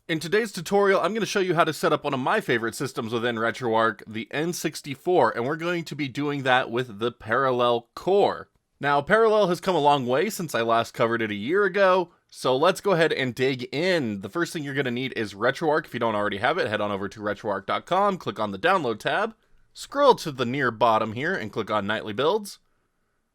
In today's tutorial, I'm going to show you how to set up one of my favorite systems within RetroArch, the N64, and we're going to be doing that with the Parallel core. Now, Parallel has come a long way since I last covered it a year ago, so let's go ahead and dig in. The first thing you're going to need is RetroArch. If you don't already have it, head on over to retroarch.com, click on the Download tab, scroll to the near bottom here, and click on Nightly Builds.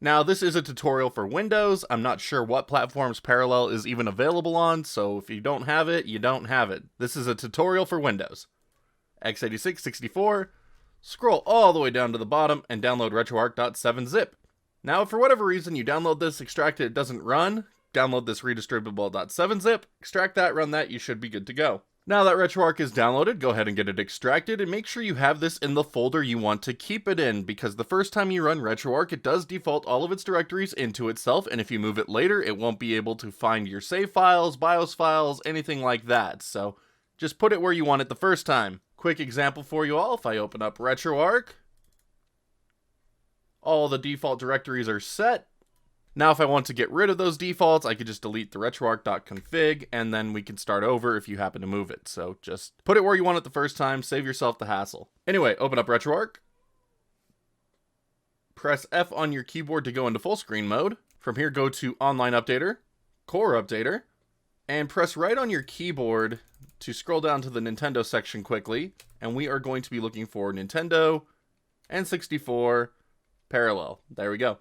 Now, this is a tutorial for Windows. I'm not sure what platforms Parallel is even available on, so if you don't have it, you don't have it. This is a tutorial for Windows. x86, 64, scroll all the way down to the bottom, and download retroarch.7-zip. Now, if for whatever reason you download this, extract it doesn't run, download this redistributable.7-zip, extract that, run that, you should be good to go. Now that RetroArch is downloaded, go ahead and get it extracted, and make sure you have this in the folder you want to keep it in, because the first time you run RetroArch, it does default all of its directories into itself, and if you move it later, it won't be able to find your save files, BIOS files, anything like that, so just put it where you want it the first time. Quick example for you all, if I open up RetroArch, all the default directories are set. Now, if I want to get rid of those defaults, I could just delete the retroarch.config, and then we can start over if you happen to move it. So just put it where you want it the first time, save yourself the hassle. Anyway, open up RetroArch. Press F on your keyboard to go into full screen mode. From here, go to Online Updater, Core Updater, and press right on your keyboard to scroll down to the Nintendo section quickly. And we are going to be looking for Nintendo, N64, Parallel. There we go.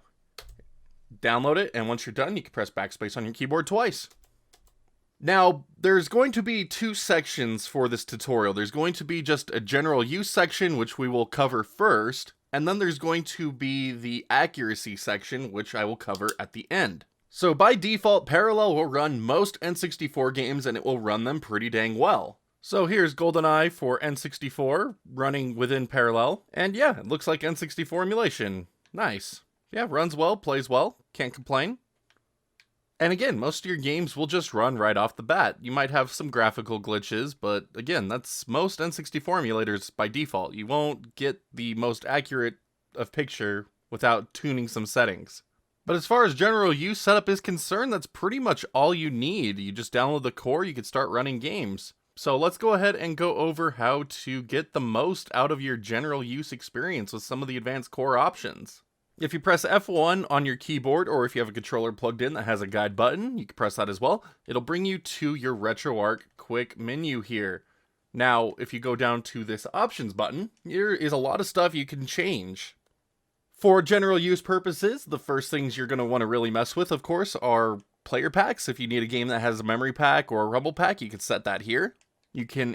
Download it, and once you're done, you can press backspace on your keyboard twice. Now, there's going to be two sections for this tutorial. There's going to be just a general use section, which we will cover first, and then there's going to be the accuracy section, which I will cover at the end. So by default, Parallel will run most N64 games, and it will run them pretty dang well. So here's GoldenEye for N64 running within Parallel, and yeah, it looks like N64 emulation. Nice. Yeah, runs well, plays well, can't complain. And again, most of your games will just run right off the bat. You might have some graphical glitches, but again, that's most N64 emulators by default. You won't get the most accurate of picture without tuning some settings. But as far as general use setup is concerned, that's pretty much all you need. You just download the core, you can start running games. So let's go ahead and go over how to get the most out of your general use experience with some of the advanced core options. If you press F1 on your keyboard, or if you have a controller plugged in that has a guide button, you can press that as well. It'll bring you to your RetroArch quick menu here. Now, if you go down to this options button, here is a lot of stuff you can change. For general use purposes, the first things you're going to want to really mess with, of course, are player packs. If you need a game that has a memory pack or a rumble pack, you can set that here. You can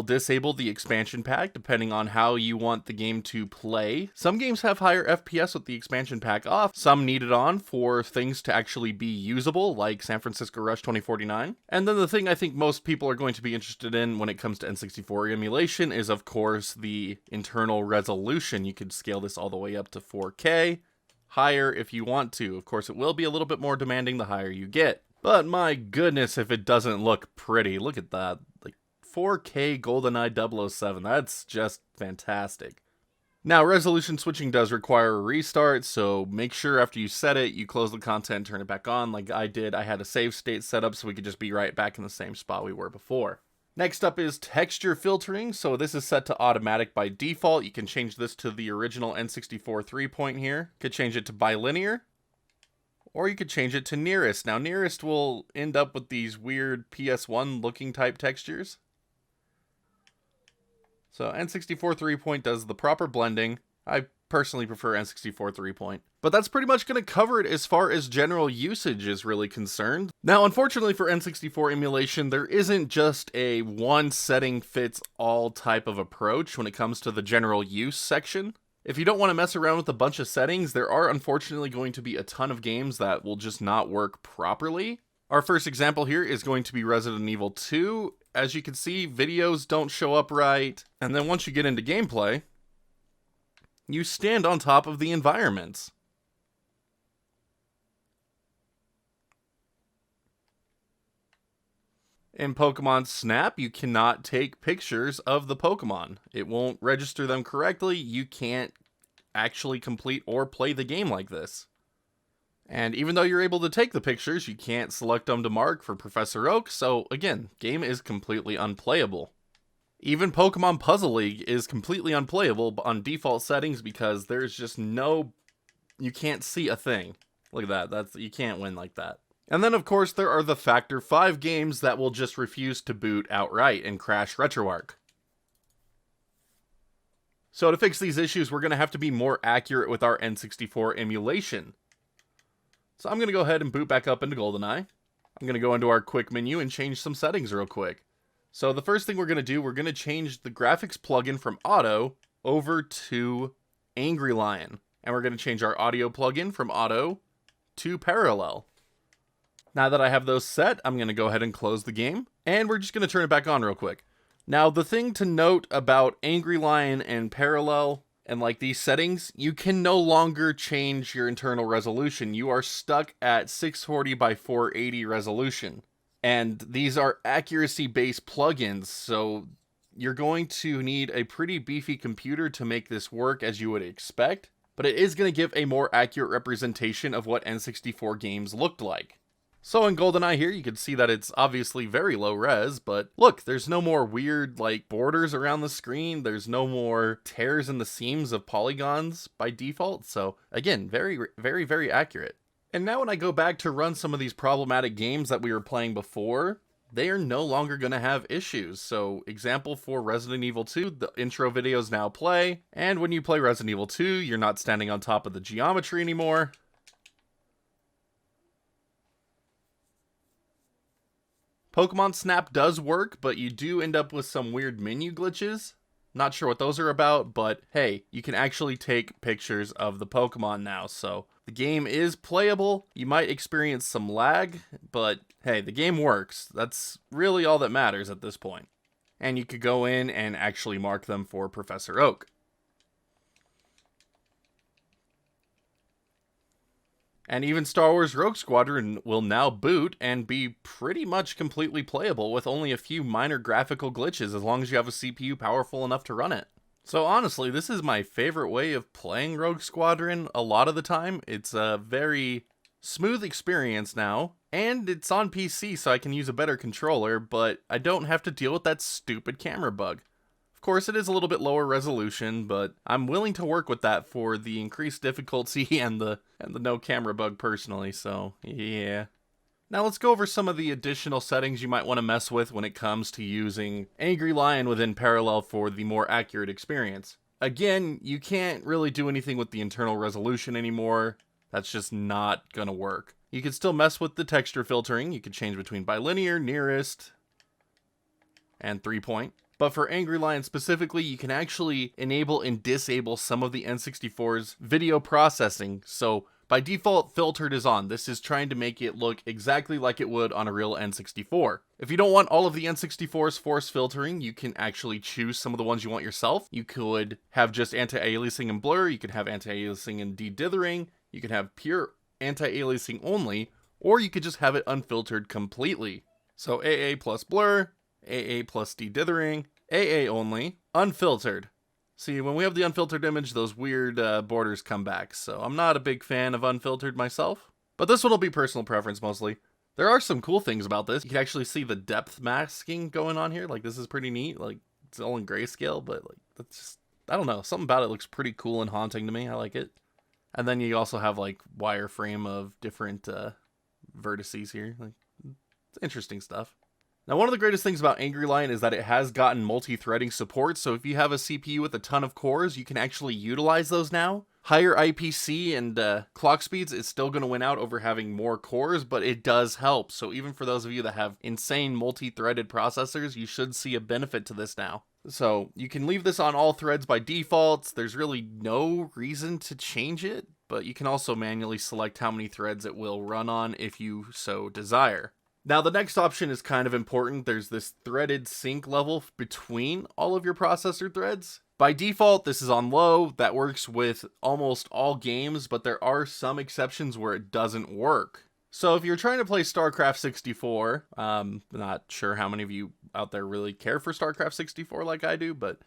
disable the expansion pack depending on how you want the game to play. Some games have higher FPS with the expansion pack off. Some need it on for things to actually be usable, like San Francisco Rush 2049. And then the thing I think most people are going to be interested in when it comes to N64 emulation is, of course, the internal resolution. You could scale this all the way up to 4K, higher if you want to. Of course, it will be a little bit more demanding the higher you get. But my goodness, if it doesn't look pretty. Look at that. Like, 4K GoldenEye 007, that's just fantastic. Now, resolution switching does require a restart, so make sure after you set it, you close the content, turn it back on like I did. I had a save state set up so we could just be right back in the same spot we were before. Next up is texture filtering, so this is set to automatic by default. You can change this to the original N64 3-point here. You could change it to bilinear, or you could change it to nearest. Now, nearest will end up with these weird PS1 looking type textures. So N64 3-point does the proper blending. I personally prefer N64 3-point. But that's pretty much going to cover it as far as general usage is really concerned. Now, unfortunately for N64 emulation, there isn't just a one setting fits all type of approach when it comes to the general use section. If you don't want to mess around with a bunch of settings, there are unfortunately going to be a ton of games that will just not work properly. Our first example here is going to be Resident Evil 2. As you can see, videos don't show up right, and then once you get into gameplay, you stand on top of the environments. In Pokemon Snap, you cannot take pictures of the Pokemon. It won't register them correctly. You can't actually complete or play the game like this. And even though you're able to take the pictures, you can't select them to mark for Professor Oak, so again, game is completely unplayable. Even Pokemon Puzzle League is completely unplayable on default settings because there's just you can't see a thing. Look at that, you can't win like that. And then of course there are the Factor 5 games that will just refuse to boot outright and crash RetroArch. So to fix these issues, we're going to have to be more accurate with our N64 emulation. So I'm going to go ahead and boot back up into GoldenEye. I'm going to go into our quick menu and change some settings real quick. So the first thing we're going to do, we're going to change the graphics plugin from Auto over to Angry Lion. And we're going to change our audio plugin from Auto to Parallel. Now that I have those set, I'm going to go ahead and close the game. And we're just going to turn it back on real quick. Now the thing to note about Angry Lion and Parallel and like these settings, you can no longer change your internal resolution. You are stuck at 640 by 480 resolution. And these are accuracy-based plugins, so you're going to need a pretty beefy computer to make this work as you would expect. But it is going to give a more accurate representation of what N64 games looked like. So in GoldenEye here, you can see that it's obviously very low res, but look, there's no more weird like borders around the screen. There's no more tears in the seams of polygons by default. So again, very, very, very accurate. And now when I go back to run some of these problematic games that we were playing before, they are no longer going to have issues. So example for Resident Evil 2, the intro videos now play. And when you play Resident Evil 2, you're not standing on top of the geometry anymore. Pokemon Snap does work, but you do end up with some weird menu glitches. Not sure what those are about, but hey, you can actually take pictures of the Pokemon now, so the game is playable. You might experience some lag, but hey, the game works. That's really all that matters at this point. And you could go in and actually mark them for Professor Oak. And even Star Wars Rogue Squadron will now boot and be pretty much completely playable with only a few minor graphical glitches as long as you have a CPU powerful enough to run it. So honestly, this is my favorite way of playing Rogue Squadron a lot of the time. It's a very smooth experience now, and it's on PC so I can use a better controller, but I don't have to deal with that stupid camera bug. Of course, it is a little bit lower resolution, but I'm willing to work with that for the increased difficulty and the no camera bug personally, so yeah. Now let's go over some of the additional settings you might want to mess with when it comes to using Angry Lion within Parallel for the more accurate experience. Again, you can't really do anything with the internal resolution anymore. That's just not gonna work. You can still mess with the texture filtering. You can change between bilinear, nearest, and 3-point. But for Angry Lion specifically, you can actually enable and disable some of the N64's video processing. So by default, filtered is on. This is trying to make it look exactly like it would on a real N64. If you don't want all of the N64's force filtering, you can actually choose some of the ones you want yourself. You could have just anti-aliasing and blur. You could have anti-aliasing and de-dithering. You could have pure anti-aliasing only, or you could just have it unfiltered completely. So AA plus blur, AA plus de-dithering, AA only, unfiltered. See, when we have the unfiltered image, those weird borders come back, so I'm not a big fan of unfiltered myself. But this one will be personal preference mostly. There are some cool things about this. You can actually see the depth masking going on here. Like, this is pretty neat. Like, it's all in grayscale, but like, that's just, I don't know. Something about it looks pretty cool and haunting to me. I like it. And then you also have like wireframe of different vertices here. Like, it's interesting stuff. Now, one of the greatest things about Angry Lion is that it has gotten multi-threading support, so if you have a CPU with a ton of cores, you can actually utilize those now. Higher IPC and clock speeds is still going to win out over having more cores, but it does help. So even for those of you that have insane multi-threaded processors, you should see a benefit to this now. So you can leave this on all threads by default. There's really no reason to change it, but you can also manually select how many threads it will run on if you so desire. Now, the next option is kind of important. There's this threaded sync level between all of your processor threads. By default, this is on low. That works with almost all games, but there are some exceptions where it doesn't work. So if you're trying to play StarCraft 64, not sure how many of you out there really care for StarCraft 64 like I do, but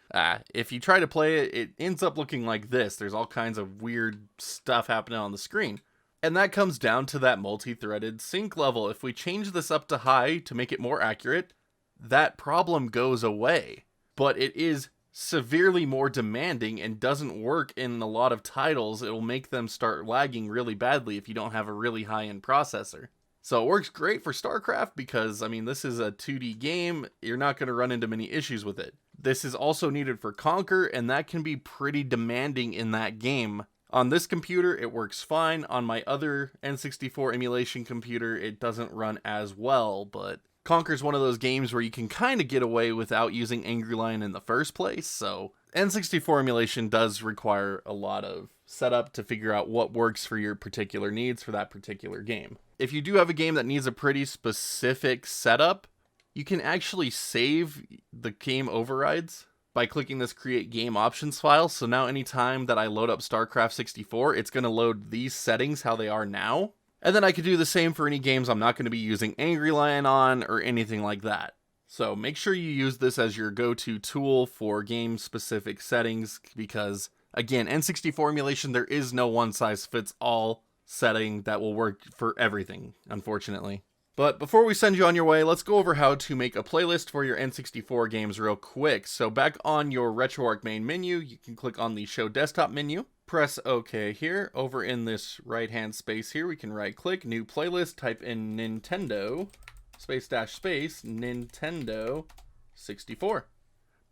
if you try to play it, it ends up looking like this. There's all kinds of weird stuff happening on the screen. And that comes down to that multi-threaded sync level. If we change this up to high to make it more accurate, that problem goes away. But it is severely more demanding and doesn't work in a lot of titles. It'll make them start lagging really badly if you don't have a really high-end processor. So it works great for StarCraft because, I mean, this is a 2D game. You're not going to run into many issues with it. This is also needed for Conquer, and that can be pretty demanding in that game. On this computer, it works fine. On my other N64 emulation computer, it doesn't run as well, but Conquer's one of those games where you can kind of get away without using Angry Lion in the first place, so N64 emulation does require a lot of setup to figure out what works for your particular needs for that particular game. If you do have a game that needs a pretty specific setup, you can actually save the game overrides by clicking this Create Game Options file. So now anytime that I load up StarCraft 64, it's going to load these settings how they are now. And then I could do the same for any games I'm not going to be using Angry Lion on or anything like that. So make sure you use this as your go-to tool for game-specific settings because, again, N64 emulation, there is no one-size-fits-all setting that will work for everything, unfortunately. But before we send you on your way, let's go over how to make a playlist for your N64 games real quick. So back on your RetroArch main menu, you can click on the Show Desktop menu. Press OK here. Over in this right-hand space here, we can right-click, New Playlist, type in Nintendo, space Nintendo 64.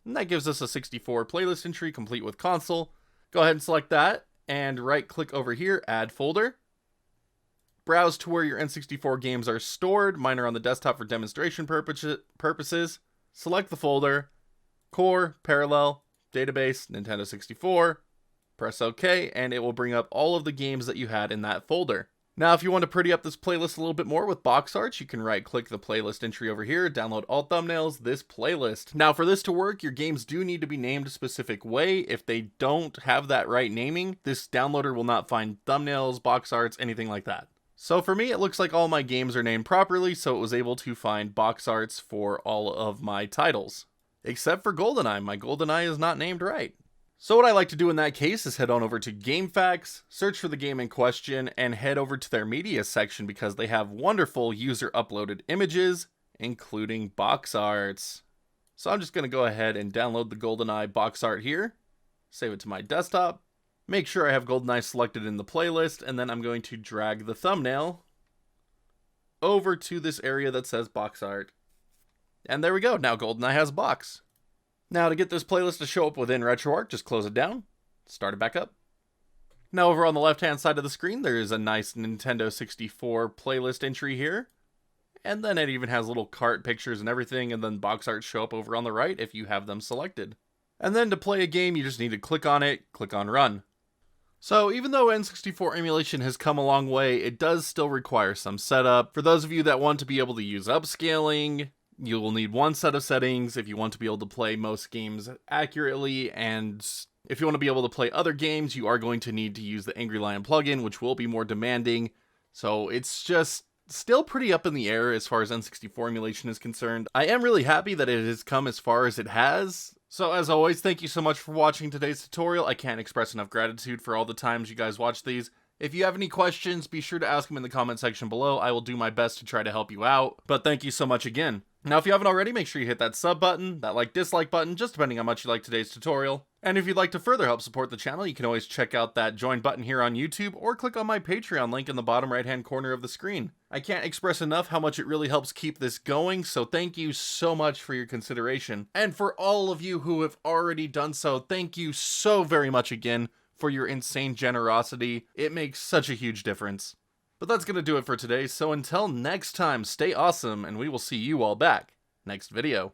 And that gives us a 64 playlist entry complete with console. Go ahead and select that, and right-click over here, Add Folder. Browse to where your N64 games are stored. Mine are on the desktop for demonstration purposes. Select the folder, Core, Parallel, Database, Nintendo 64. Press OK, and it will bring up all of the games that you had in that folder. Now, if you want to pretty up this playlist a little bit more with box art, you can right-click the playlist entry over here, download all thumbnails, this playlist. Now, for this to work, your games do need to be named a specific way. If they don't have that right naming, this downloader will not find thumbnails, box arts, anything like that. So for me, it looks like all my games are named properly, so it was able to find box arts for all of my titles. Except for GoldenEye. My GoldenEye is not named right. So what I like to do in that case is head on over to GameFAQs, search for the game in question, and head over to their media section because they have wonderful user-uploaded images, including box arts. So I'm just going to go ahead and download the GoldenEye box art here, save it to my desktop, make sure I have GoldenEye selected in the playlist, and then I'm going to drag the thumbnail over to this area that says box art. And there we go, now GoldenEye has box. Now to get this playlist to show up within RetroArch, just close it down, start it back up. Now over on the left hand side of the screen, there is a nice Nintendo 64 playlist entry here. And then it even has little cart pictures and everything, and then box art show up over on the right if you have them selected. And then to play a game, you just need to click on it, click on Run. So even though N64 emulation has come a long way, it does still require some setup. For those of you that want to be able to use upscaling, you will need one set of settings if you want to be able to play most games accurately, and if you want to be able to play other games, you are going to need to use the Angry Lion plugin, which will be more demanding. So it's just still pretty up in the air as far as N64 emulation is concerned. I am really happy that it has come as far as it has. So as always, thank you so much for watching today's tutorial. I can't express enough gratitude for all the times you guys watch these. If you have any questions, be sure to ask them in the comment section below. I will do my best to try to help you out. But thank you so much again. Now, if you haven't already, make sure you hit that sub button, that like-dislike button, just depending on how much you like today's tutorial. And if you'd like to further help support the channel, you can always check out that join button here on YouTube, or click on my Patreon link in the bottom right-hand corner of the screen. I can't express enough how much it really helps keep this going, so thank you so much for your consideration. And for all of you who have already done so, thank you so very much again for your insane generosity. It makes such a huge difference. But that's going to do it for today, so until next time, stay awesome, and we will see you all back next video.